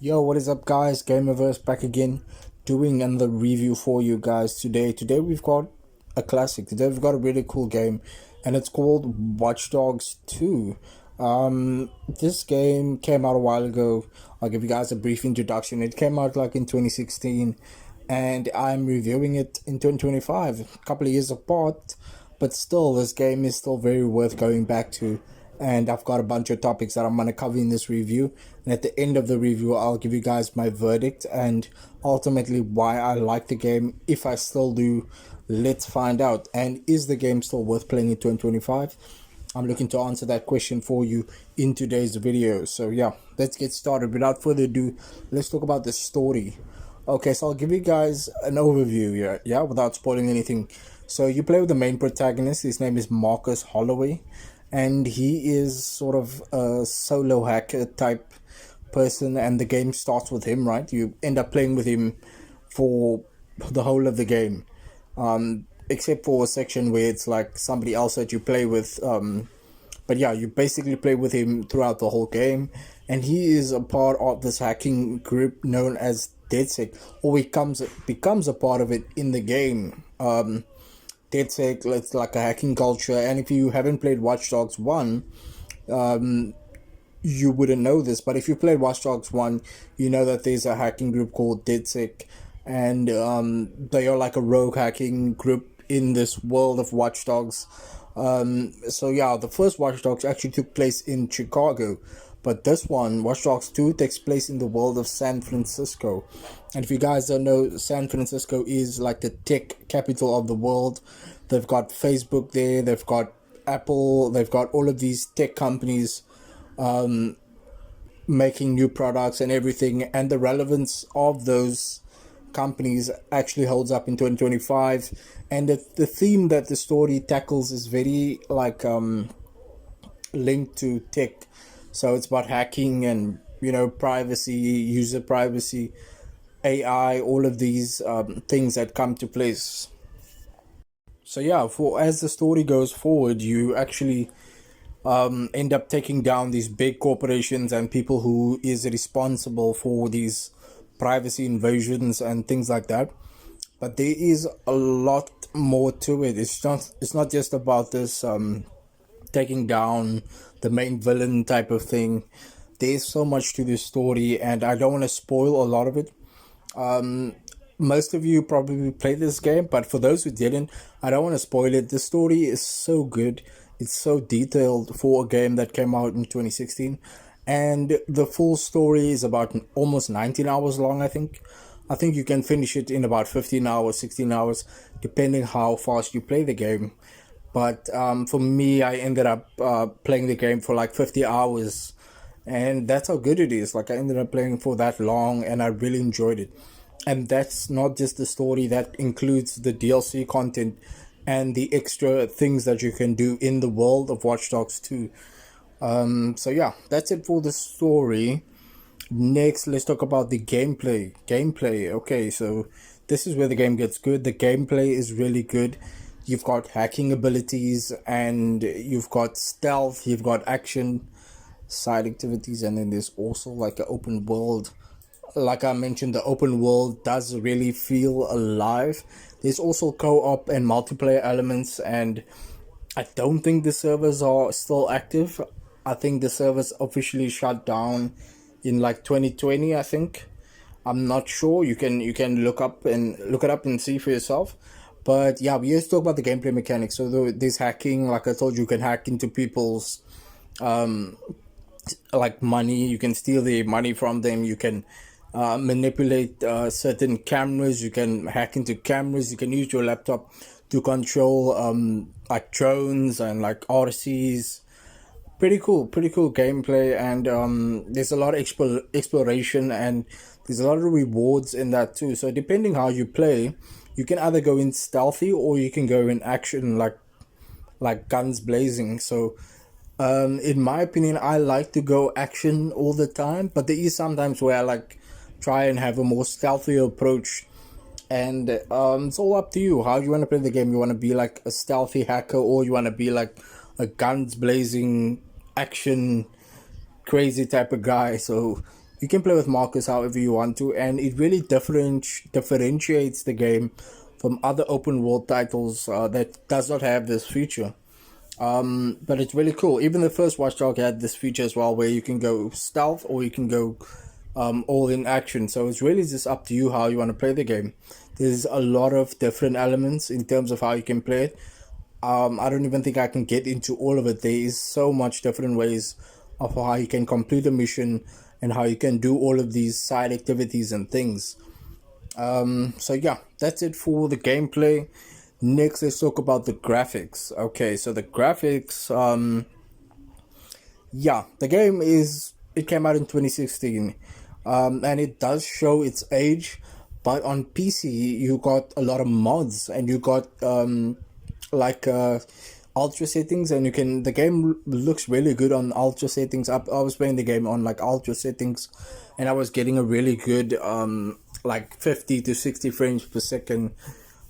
Yo, what is up, guys? Gamerverse back again, doing another review for you guys today. Today we've got a classic. Today we've got a really cool game, and it's called Watch Dogs 2. This game came out a while ago. I'll give you guys a brief introduction. It came out like in 2016, and I'm reviewing it in 2025, a couple of years apart, but still, this game is still very worth going back to. And I've got a bunch of topics that I'm going to cover in this review. And at the end of the review, I'll give you guys my verdict and ultimately why I like the game. If I still do, let's find out. And is the game still worth playing in 2025? I'm looking to answer that question for you in today's video. So yeah, let's get started. Without further ado, let's talk about the story. Okay, so I'll give you guys an overview here, yeah, without spoiling anything. So you play with the main protagonist. His name is Marcus Holloway, and he is sort of a solo hacker type person, and the game starts with him, right? You end up playing with him for the whole of the game, except for a section where it's like somebody else that you play with. But yeah, you basically play with him throughout the whole game, and he is a part of this hacking group known as DedSec, or he becomes a part of it in the game. DedSec, it's like a hacking culture, and if you haven't played Watch Dogs 1, you wouldn't know this, but if you played Watch Dogs 1, you know that there's a hacking group called DedSec, and they are like a rogue hacking group in this world of Watch Dogs. So yeah, the first Watch Dogs actually took place in Chicago, but this one, Watch Dogs 2, takes place in the world of San Francisco. And if you guys don't know, San Francisco is like the tech capital of the world. They've got Facebook there, they've got Apple, they've got all of these tech companies making new products and everything, and the relevance of those companies actually holds up in 2025. And the theme that the story tackles is very like linked to tech. So it's about hacking and, you know, privacy, user privacy, AI, all of these things that come to place. So yeah, for as the story goes forward, you actually end up taking down these big corporations and people who is responsible for these privacy invasions and things like that. But there is a lot more to it. It's not just about this taking down the main villain type of thing. There's so much to this story, and I don't want to spoil a lot of it. Most of you probably played this game, but for those who didn't, I don't want to spoil it. The story is so good. It's so detailed for a game that came out in 2016, and the full story is about almost 19 hours long, I think. I think you can finish it in about 15 hours, 16 hours, depending how fast you play the game. But for me, I ended up playing the game for like 50 hours, and that's how good it is. Like, I ended up playing for that long, and I really enjoyed it. And that's not just the story, that includes the DLC content and the extra things that you can do in the world of Watch Dogs 2. So yeah, that's it for the story. Next, let's talk about the gameplay. Okay, so this is where the game gets good. The gameplay is really good. You've got hacking abilities, and you've got stealth, you've got action, side activities, and then there's also like an open world. Like I mentioned, the open world does really feel alive. There's also co-op and multiplayer elements, and I don't think the servers are still active. I think the servers officially shut down in like 2020, I think. I'm not sure. You can look it up and see for yourself. But yeah, we just talk about the gameplay mechanics. So there's hacking. Like I told you, you can hack into people's like money. You can steal their money from them. You can manipulate certain cameras. You can hack into cameras. You can use your laptop to control like drones and like RCs. Pretty cool gameplay, and there's a lot of exploration, and there's a lot of rewards in that too. So depending how you play, you can either go in stealthy or you can go in action, like guns blazing. So in my opinion, I like to go action all the time, but there is sometimes where I like try and have a more stealthy approach. And it's all up to you how you want to play the game. You want to be like a stealthy hacker, or you want to be like a guns blazing action crazy type of guy. So You can play with Marcus however you want to, and it really differentiates the game from other open world titles that does not have this feature. But it's really cool. Even the first Watch Dogs had this feature as well, where you can go stealth or you can go all in action. So it's really just up to you how you want to play the game. There's a lot of different elements in terms of how you can play it. I don't even think I can get into all of it. There is so much different ways of how you can complete a mission and how you can do all of these side activities and things. So yeah, that's it for the gameplay. Next, let's talk about the graphics. Okay, so the graphics, yeah, the game it came out in 2016, and it does show its age, but on PC you got a lot of mods and you got like ultra settings, and the game looks really good on ultra settings. I was playing the game on like ultra settings, and I was getting a really good like 50 to 60 frames per second.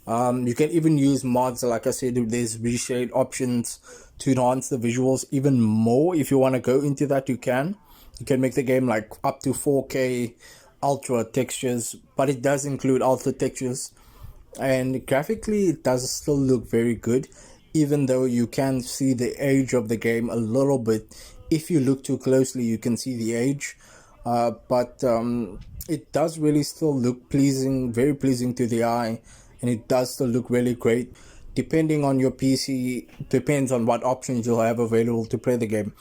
You can even use mods, like I said, there's reshade options to enhance the visuals even more. If you want to go into that, you can make the game like up to 4K ultra textures, but it does include ultra textures, and graphically it does still look very good, even though you can see the age of the game a little bit. If you look too closely, you can see the age, but it does really still look pleasing, very pleasing to the eye, and it does still look really great. Depending on your PC, depends on what options you'll have available to play the game.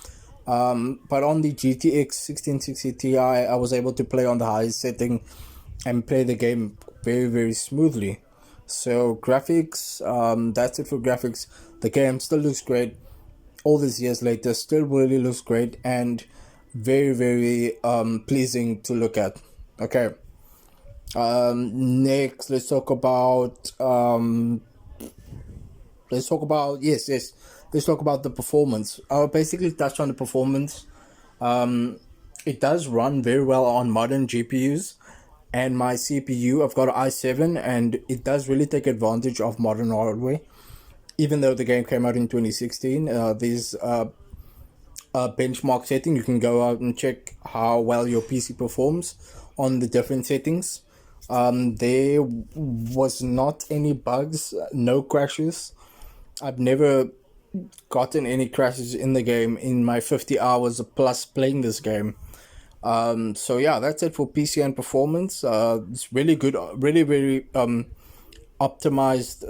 But on the GTX 1660 Ti, I was able to play on the highest setting and play the game very, very smoothly. So graphics, that's it for graphics. The game still looks great. All these years later, still really looks great and very, very pleasing to look at. Okay. Next, let's talk about let's talk about the performance. I'll basically touch on the performance. It does run very well on modern GPUs, and my CPU, I've got an i7, and it does really take advantage of modern hardware. Even though the game came out in 2016, there's a benchmark setting. You can go out and check how well your PC performs on the different settings. There was not any bugs, no crashes. I've never gotten any crashes in the game in my 50 hours plus playing this game. So yeah, that's it for PC and performance. It's really good, really, very optimized,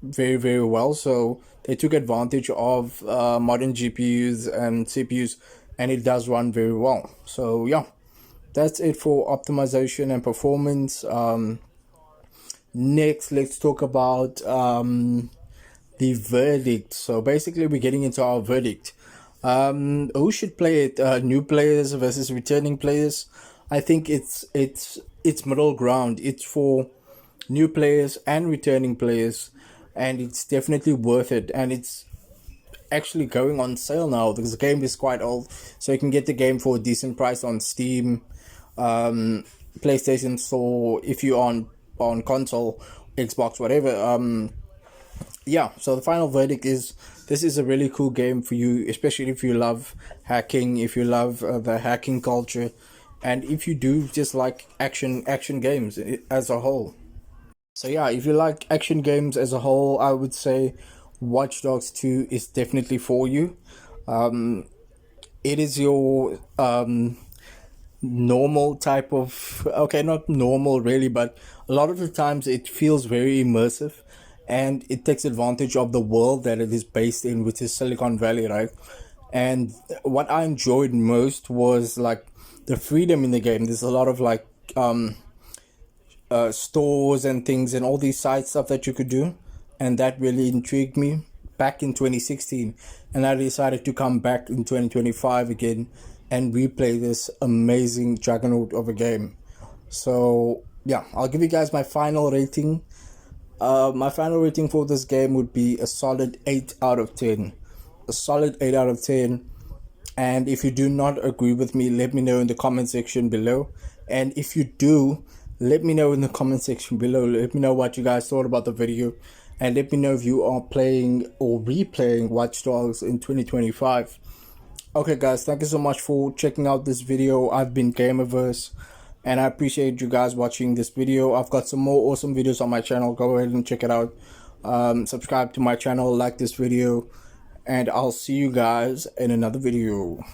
very, very well. So they took advantage of modern GPUs and CPUs, and it does run very well. So yeah, that's it for optimization and performance. Next, let's talk about the verdict. So basically, we're getting into our verdict. Who should play it? New players versus returning players. I think it's middle ground. It's for new players and returning players, and it's definitely worth it. And it's actually going on sale now because the game is quite old, so you can get the game for a decent price on Steam, PlayStation Store, if you're on console, Xbox, whatever. Yeah, so the final verdict is this is a really cool game for you, especially if you love hacking, if you love the hacking culture, and if you do just like action games as a whole. So yeah, if you like action games as a whole, I would say Watch Dogs 2 is definitely for you. It is your normal type of, okay, not normal really, but a lot of the times it feels very immersive, and it takes advantage of the world that it is based in, which is Silicon Valley, right? And what I enjoyed most was like the freedom in the game. There's a lot of like stores and things and all these side stuff that you could do, and that really intrigued me back in 2016, and I decided to come back in 2025 again and replay this amazing juggernaut of a game. So yeah, I'll give you guys my final rating. My final rating for this game would be a solid 8 out of 10. A solid 8 out of 10. And if you do not agree with me, let me know in the comment section below. And if you do, let me know in the comment section below. Let me know what you guys thought about the video. And let me know if you are playing or replaying Watch Dogs in 2025. Okay, guys, thank you so much for checking out this video. I've been Gamerverse, and I appreciate you guys watching this video. I've got some more awesome videos on my channel. Go ahead and check it out. Subscribe to my channel, like this video, and I'll see you guys in another video.